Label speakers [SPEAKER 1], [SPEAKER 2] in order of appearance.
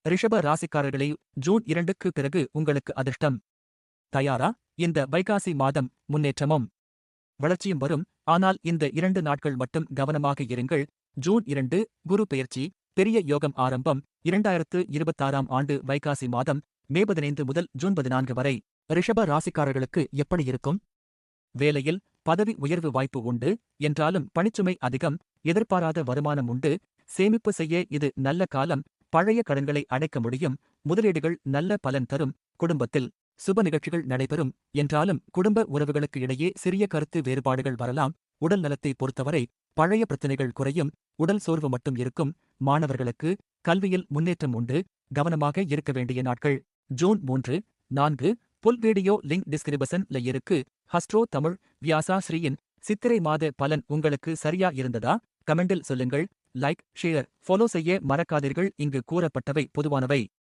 [SPEAKER 1] ரிஷப ராசிக்காரர்களே, ஜூன் 2க்கு பிறகு உங்களுக்கு அதிர்ஷ்டம். தயாரா? இந்த வைகாசி மாதம் முன்னேற்றமும் வளர்ச்சியும் வரும். ஆனால் இந்த 2 நாட்கள் மட்டும் கவனமாக இருங்கள். ஜூன் 2 குரு பெயர்ச்சி, பெரிய யோகம் ஆரம்பம். 2026ஆம் ஆண்டு வைகாசி மாதம் மே 15 முதல் ஜூன் 14 வரை. ரிஷப ராசிக்காரர்களுக்கு எப்படி இருக்கும்? வேலையில் பதவி உயர்வு வாய்ப்பு உண்டு. என்றாலும் பணிச்சுமை அதிகம். எதிர்பாராத வருமானம் உண்டு. சேமிப்பு செய்ய இது நல்ல காலம். பழைய கடன்களை அடைக்க முடியும். முதலீடுகள் நல்ல பலன் தரும். குடும்பத்தில் சுப நிகழ்ச்சிகள் நடைபெறும். என்றாலும் குடும்ப உறவுகளுக்கு இடையே சிறிய கருத்து வேறுபாடுகள் வரலாம். உடல் நலத்தை பொறுத்தவரை பழைய பிரச்சனைகள் குறையும். உடல் சோர்வு மட்டும் இருக்கும். மாணவர்களுக்கு கல்வியில் முன்னேற்றம் உண்டு. கவனமாக இருக்க வேண்டிய நாட்கள். ஜூன் 3, 4 புல் வீடியோ லிங்க் டிஸ்கிரிப்ஷன்ல இருக்கு. ஹஸ்ட்ரோ தமிழ் வியாசா ஸ்ரீயின் சித்திரை மாத பலன் உங்களுக்கு சரியா இருந்ததா? கமெண்டில் சொல்லுங்கள். லைக், ஷேர், ஃபாலோ செய்ய மறக்காதீர்கள். இங்கு கூறப்பட்டவை பொதுவானவை.